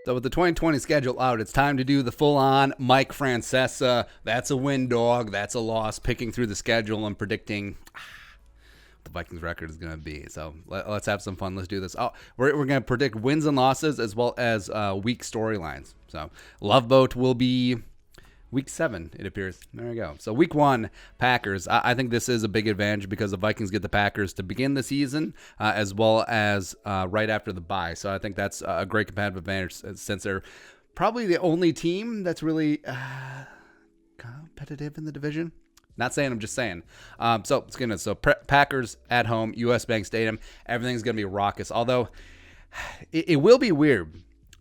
So with the 2020 schedule out, it's time to do the full-on Mike Francesa. That's a win, dog. That's a loss. Picking through the schedule and predicting what the Vikings record is going to be. So let's have some fun. Let's do this. Oh, we're going to predict wins and losses as well as week storylines. So Love Boat will be Week 7, it appears. There we go. So Week 1, Packers. I think this is a big advantage because the Vikings get the Packers to begin the season as well as right after the bye. So I think that's a great competitive advantage since they're probably the only team that's really competitive in the division. Not saying, I'm just saying. So it's gonna. So Packers at home, US Bank Stadium. Everything's gonna be raucous. Although it will be weird.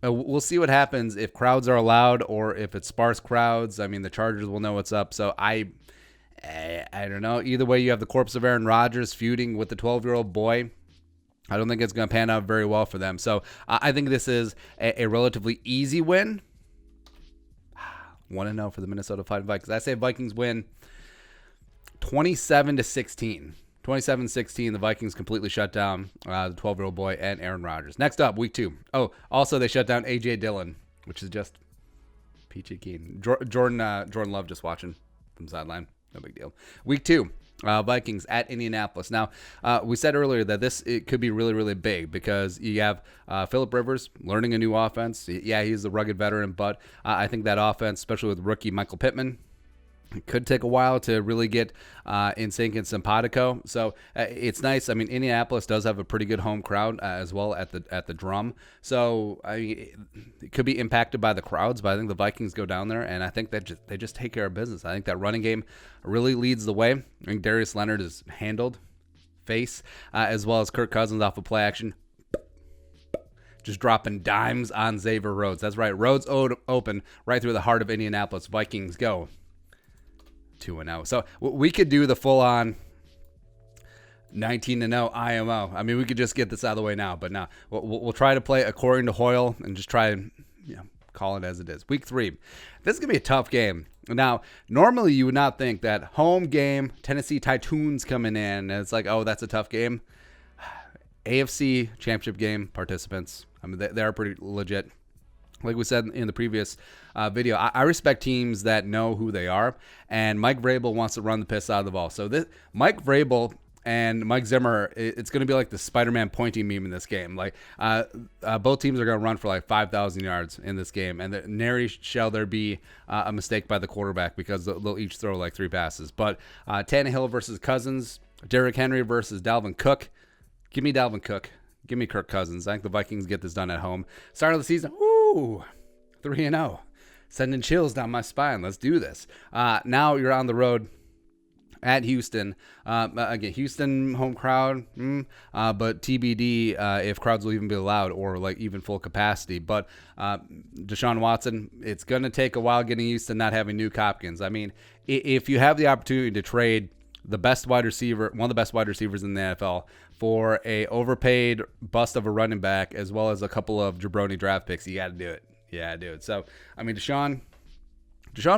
We'll see what happens if crowds are allowed or if it's sparse crowds. I mean, the Chargers will know what's up. So I don't know. Either way, you have the corpse of Aaron Rodgers feuding with the 12-year-old boy. I don't think it's going to pan out very well for them. So I think this is a relatively easy win. 1-0 for the Minnesota Vikings. I say Vikings win 27-16. 27-16, the Vikings completely shut down the 12-year-old boy and Aaron Rodgers. Next up, Week 2. Oh, also they shut down A.J. Dillon, which is just peachy keen. Jordan Love just watching from the sideline. No big deal. Week 2, Vikings at Indianapolis. Now, we said earlier that it could be really, really big because you have Phillip Rivers learning a new offense. Yeah, he's a rugged veteran, but I think that offense, especially with rookie Michael Pittman, it could take a while to really get in sync and simpatico. So it's nice. I mean, Indianapolis does have a pretty good home crowd as well at the Drum. So it could be impacted by the crowds, but I think the Vikings go down there, and I think that they just take care of business. I think that running game really leads the way. I think Darius Leonard is handled face as well as Kirk Cousins off of play action. Just dropping dimes on Xavier Rhodes. That's right. Rhodes open right through the heart of Indianapolis. Vikings go 2-0. So we could do the full-on 19-0 IMO. I mean, we could just get this out of the way now, but no. We'll try to play according to Hoyle and just try and call it as it is. Week 3. This is going to be a tough game. Now, normally you would not think that home game, Tennessee Titans coming in, and it's like, oh, that's a tough game. AFC Championship game participants, I mean, they are pretty legit. Like we said in the previous video, I respect teams that know who they are, and Mike Vrabel wants to run the piss out of the ball. So Mike Vrabel and Mike Zimmer, it's going to be like the Spider-Man pointing meme in this game. Like both teams are going to run for like 5,000 yards in this game, and nary shall there be a mistake by the quarterback because they'll each throw like 3 passes. But Tannehill versus Cousins, Derrick Henry versus Dalvin Cook. Give me Dalvin Cook. Give me Kirk Cousins. I think the Vikings get this done at home. Start of the season, 3-0. Sending chills down my spine. Let's do this. Now you're on the road at Houston. Again, Houston home crowd, but TBD if crowds will even be allowed or like even full capacity. But Deshaun Watson, it's going to take a while getting used to not having Nuke Hopkins. I mean, if you have the opportunity to trade the best wide receiver, one of the best wide receivers in the NFL, for a overpaid bust of a running back, as well as a couple of jabroni draft picks, you got to do it. Yeah, do it. So, I mean, Deshaun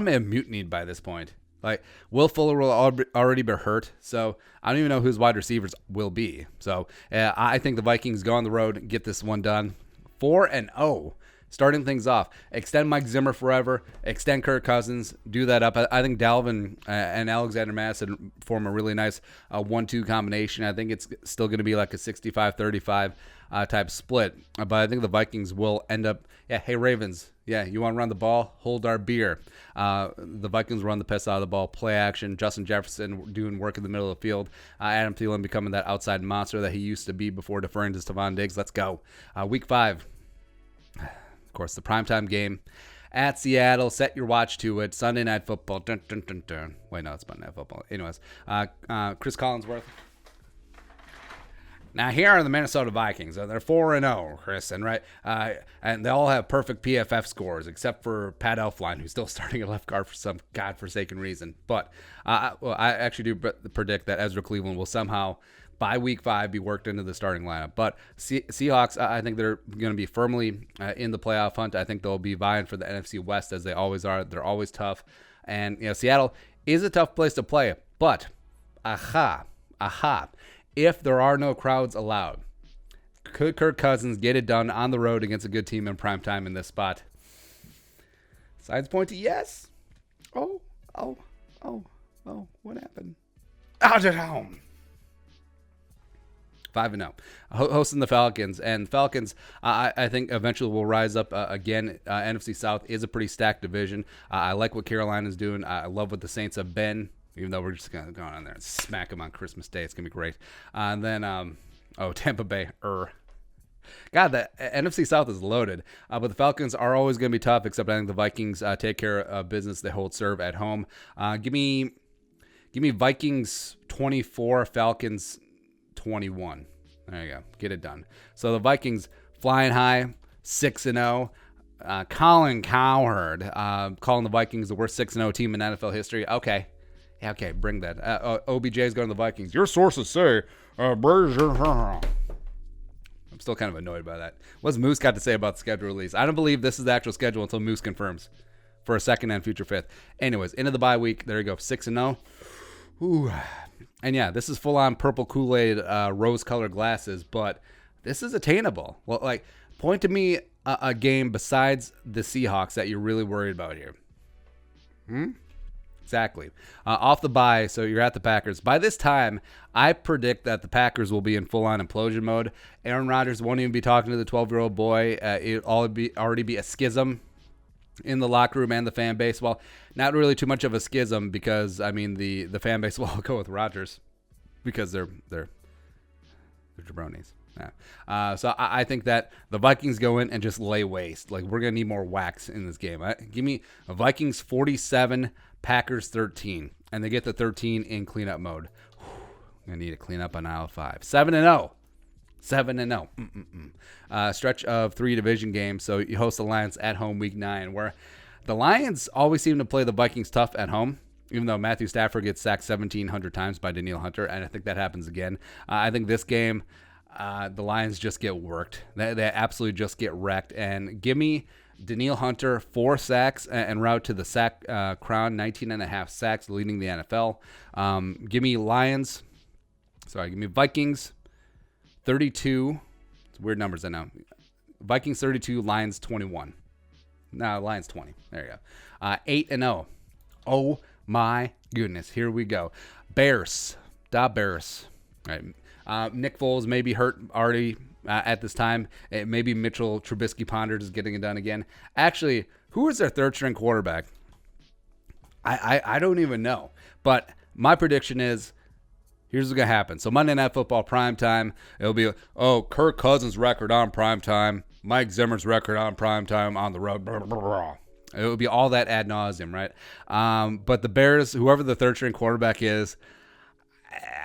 may have mutinied by this point. Like, Will Fuller will already be hurt, so I don't even know who his wide receivers will be. So, I think the Vikings go on the road and get this one done. 4-0. Starting things off, extend Mike Zimmer forever, extend Kirk Cousins, do that up. I think Dalvin and Alexander Madison form a really nice 1-2 combination. I think it's still going to be like a 65-35 type split. But I think the Vikings will end up, hey, Ravens, you want to run the ball? Hold our beer. The Vikings run the piss out of the ball, play action. Justin Jefferson doing work in the middle of the field. Adam Thielen becoming that outside monster that he used to be before deferring to Stephon Diggs. Let's go. Week 5. Of course, the primetime game at Seattle. Set your watch to it. Sunday Night Football. Dun, dun, dun, dun. Wait, no, it's Monday Night Football. Anyways, Chris Collinsworth. Now, here are the Minnesota Vikings. They're 4-0, Chris, and and they all have perfect PFF scores except for Pat Elflein, who's still starting at left guard for some godforsaken reason. But I actually do predict that Ezra Cleveland will somehow, by week 5, be worked into the starting lineup. But Seahawks, I think they're going to be firmly in the playoff hunt. I think they'll be vying for the NFC West as they always are. They're always tough. And Seattle is a tough place to play. But, if there are no crowds allowed, Could Kirk Cousins get it done on the road against a good team in prime time in this spot? Signs point to yes. Oh, what happened? Out at home. 5-0. Hosting the Falcons. And Falcons, I think, eventually will rise up again. NFC South is a pretty stacked division. I like what Carolina's doing. I love what the Saints have been, even though we're just going to go on there and smack them on Christmas Day. It's going to be great. And then, Tampa Bay. God, the NFC South is loaded. But the Falcons are always going to be tough, except I think the Vikings take care of business. They hold serve at home. Give me Vikings 24, Falcons 21. There you go. Get it done. So the Vikings flying high, 6-0. Colin Cowherd calling the Vikings the worst 6-0 team in NFL history. Okay. Yeah, okay, bring that. OBJ is going to the Vikings. Your sources say, I'm still kind of annoyed by that. What's Moose got to say about the schedule release? I don't believe this is the actual schedule until Moose confirms for a second and future fifth. Anyways, into the bye week. There you go, 6-0. Ooh. And yeah, this is full-on purple Kool-Aid, rose-colored glasses, but this is attainable. Well, like, point to me a game besides the Seahawks that you're really worried about here. Exactly. Off the bye, so you're at the Packers. By this time, I predict that the Packers will be in full-on implosion mode. Aaron Rodgers won't even be talking to the 12-year-old boy. It'll already be a schism in the locker room and the fan base. Well, not really too much of a schism because, I mean, the fan base will all go with Rodgers because they're jabronis. Yeah. So I think that the Vikings go in and just lay waste. Like, we're going to need more wax in this game. Give me a Vikings 47, Packers 13, and they get the 13 in cleanup mode. I'm going to need to clean up on aisle 5. 7-0. 7-0. Stretch of 3 division games. So you host the Lions at home week 9, where the Lions always seem to play the Vikings tough at home, even though Matthew Stafford gets sacked 1,700 times by Danielle Hunter, and I think that happens again. I think this game, the Lions just get worked. They absolutely just get wrecked. And give me Danielle Hunter, 4 sacks en route to the sack crown, 19.5 sacks, leading the NFL. Give me Vikings 32. It's weird numbers, I know. Vikings 32, Lions 21. No, Lions 20. There you go. 8-0. Oh my goodness. Here we go. Bears. Da Bears. All right. Nick Foles may be hurt already at this time. Maybe Mitchell Trubisky-Ponders is getting it done again. Actually, who is their third-string quarterback? I don't even know. But my prediction is, here's what's going to happen. So Monday Night Football primetime, it'll be, Kirk Cousins' record on primetime, Mike Zimmer's record on primetime on the road. Blah, blah, blah. It would be all that ad nauseum, right? But the Bears, whoever the third-string quarterback is,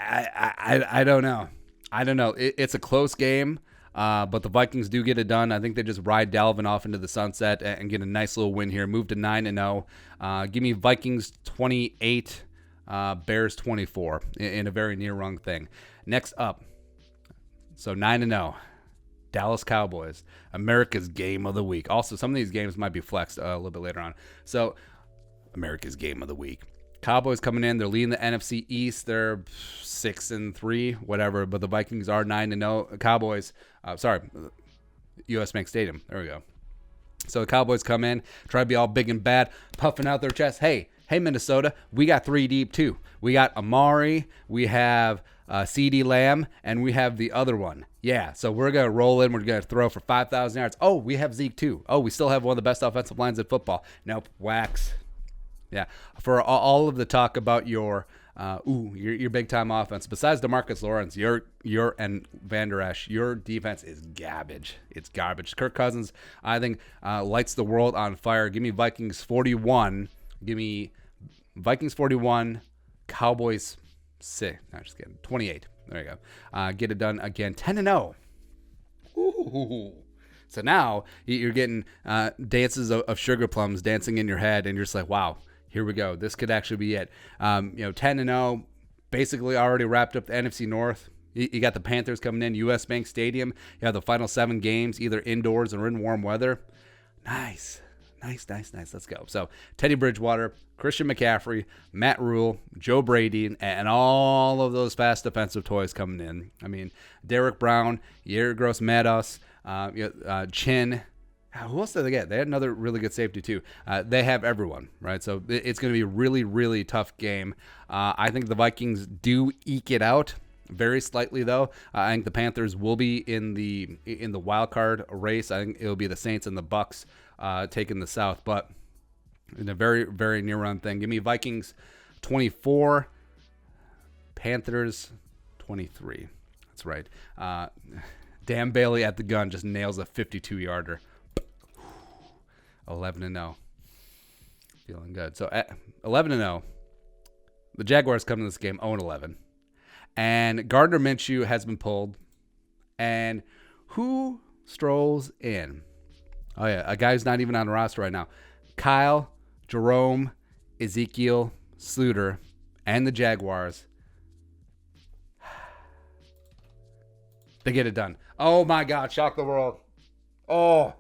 I don't know. I don't know. It's a close game, but the Vikings do get it done. I think they just ride Dalvin off into the sunset and get a nice little win here. Move to 9-0. Give me Vikings 28, Bears 24 in a very near-wrong thing. Next up, so 9-0. Dallas Cowboys, America's game of the week. Also, some of these games might be flexed a little bit later on. So, America's game of the week. Cowboys coming in. They're leading the NFC East. They're 6-3, whatever. But the Vikings are 9-0. Cowboys, US Bank Stadium. There we go. So the Cowboys come in, try to be all big and bad, puffing out their chest. Hey, Minnesota, we got 3 deep too. We got Amari, we have CeeDee Lamb, and we have the other one. Yeah, so we're going to roll in. We're going to throw for 5,000 yards. Oh, we have Zeke too. Oh, we still have one of the best offensive lines in football. Nope, wax. Yeah, for all of the talk about your big-time offense, besides DeMarcus Lawrence, your and Van Der Esch, your defense is garbage. It's garbage. Kirk Cousins, I think, lights the world on fire. Give me Vikings 41. Give me Vikings 41, Cowboys 6. No, just kidding. 28. There you go. Get it done again. 10-0. Ooh. So now you're getting dances of sugar plums dancing in your head, and you're just like, wow, here we go. This could actually be it. 10-0, basically already wrapped up the NFC North. You got the Panthers coming in, US Bank Stadium. You have the final 7 games, either indoors or in warm weather. Nice. Nice. Let's go. So Teddy Bridgewater, Christian McCaffrey, Matt Rule, Joe Brady, and all of those fast defensive toys coming in. I mean, Derek Brown, Yair Gross-Matos, Chin. Who else did they get? They had another really good safety too. They have everyone, right? So it's going to be a really, really tough game. I think the Vikings do eke it out. Very slightly though. I think the Panthers will be in the wild card race. I think it'll be the Saints and the Bucks taking the South, but in a very, very near run thing. Give me Vikings 24, Panthers 23. That's right. Dan Bailey at the gun just nails a 52-yarder. 11-0. Feeling good. So at 11-0, the Jaguars come to this game 0-11. And Gardner Minshew has been pulled. And who strolls in? Oh, yeah, a guy who's not even on the roster right now. Kyle, Jerome, Ezekiel, Sluter, and the Jaguars. They get it done. Oh, my God. Shock the world. Oh.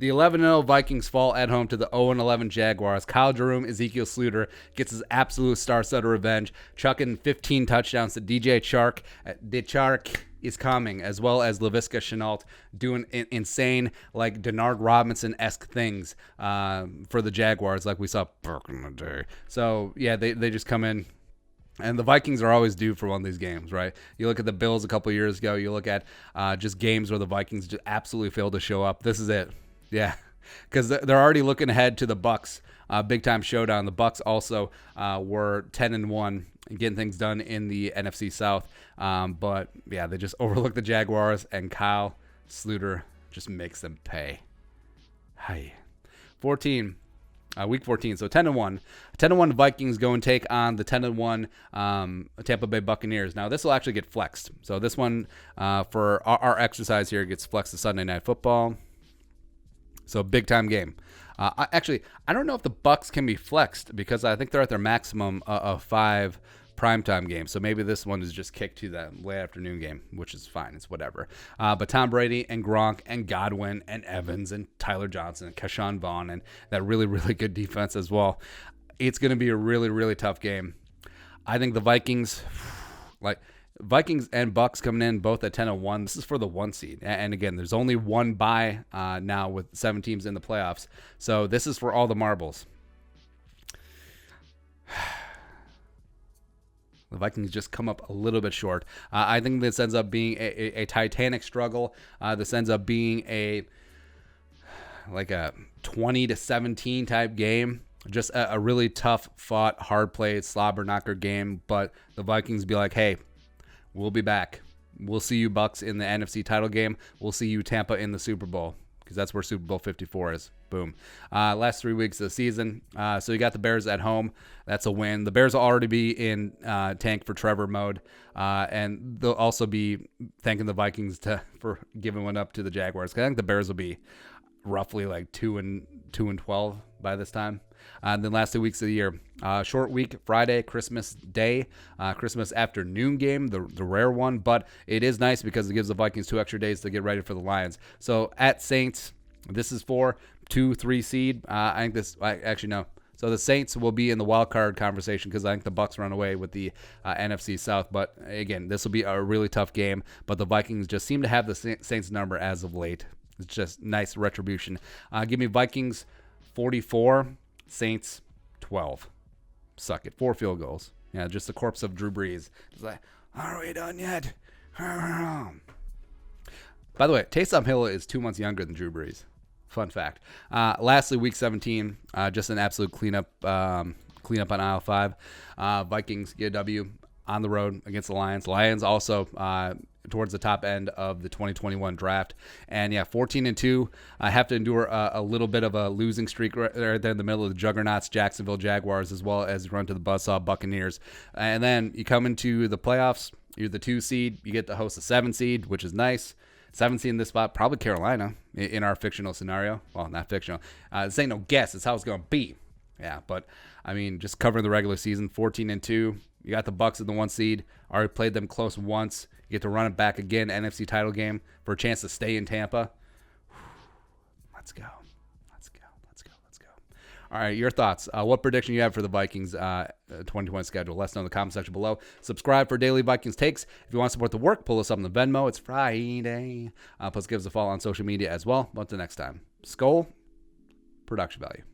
The 11-0 Vikings fall at home to the 0-11 Jaguars. Kyle Jerome, Ezekiel Sluter gets his absolute star-studded revenge, chucking 15 touchdowns to DJ Chark. The Chark is coming, as well as Laviska Shenault doing insane, like Denard Robinson-esque things for the Jaguars, like we saw back in the day. So, yeah, they just come in. And the Vikings are always due for one of these games, right? You look at the Bills a couple years ago. You look at just games where the Vikings just absolutely failed to show up. This is it. Yeah, because they're already looking ahead to the Bucks, big-time showdown. The Bucks also were 10-1 and getting things done in the NFC South. But, yeah, they just overlooked the Jaguars, and Kyle Sluter just makes them pay. Hi. 14. Week 14, so 10-1. 10-1 Vikings go and take on the 10-1 Tampa Bay Buccaneers. Now, this will actually get flexed. So this one, for our exercise here, gets flexed to Sunday Night Football. So big-time game. I don't know if the Bucks can be flexed because I think they're at their maximum of 5 primetime games. So maybe this one is just kicked to that late afternoon game, which is fine. It's whatever. But Tom Brady and Gronk and Godwin and Evans and Tyler Johnson and Keshawn Vaughn and that really, really good defense as well. It's going to be a really, really tough game. I think the Vikings and Bucks coming in both at 10-1. This is for the 1 seed. And again, there's only one bye now with 7 teams in the playoffs. So this is for all the marbles. The Vikings just come up a little bit short. I think this ends up being a titanic struggle. This ends up being a 20-17 type game. Just a really tough fought, hard played, slobber knocker game. But the Vikings be like, hey, we'll be back. We'll see you Bucks in the NFC title game. We'll see you Tampa in the Super Bowl because that's where Super Bowl 54 is. Boom. Last 3 weeks of the season. So you got the Bears at home. That's a win. The Bears will already be in tank for Trevor mode. And they'll also be thanking the Vikings for giving one up to the Jaguars. I think the Bears will be roughly like 2-12 by this time. Then last 2 weeks of the year, short week, Friday, Christmas Day, Christmas afternoon game, the rare one, but it is nice because it gives the Vikings 2 extra days to get ready for the Lions. So at Saints, this is for 2-3 seed. No. So the Saints will be in the wild card conversation because I think the Bucks run away with the NFC South. But again, this will be a really tough game. But the Vikings just seem to have the Saints number as of late. It's just nice retribution. Give me Vikings 44, Saints 12. Suck it. 4 field goals. Yeah, just the corpse of Drew Brees. It's like, are we done yet? By the way, Taysom Hill is 2 months younger than Drew Brees. Fun fact. Lastly, week 17, just an absolute cleanup on aisle 5. Vikings get a W on the road against the Lions. Lions also towards the top end of the 2021 draft. And yeah, 14-2. I have to endure a little bit of a losing streak right there in the middle of the juggernauts, Jacksonville Jaguars, as well as run to the buzzsaw Buccaneers. And then you come into the playoffs. You're the 2 seed. You get to host a 7 seed, which is nice. 7 seed in this spot, probably Carolina in our fictional scenario. Well, not fictional. This ain't no guess. It's how it's going to be. Yeah, but I mean, just covering the regular season, 14-2. You got the Bucks in the 1 seed. Already played them close once. You get to run it back again, NFC title game for a chance to stay in Tampa. Let's go. All right, your thoughts. What prediction you have for the Vikings 2020 schedule? Let us know in the comment section below. Subscribe for daily Vikings takes. If you want to support the work, pull us up on the Venmo. It's Friday. Plus, give us a follow on social media as well. Until next time, Skol, production value.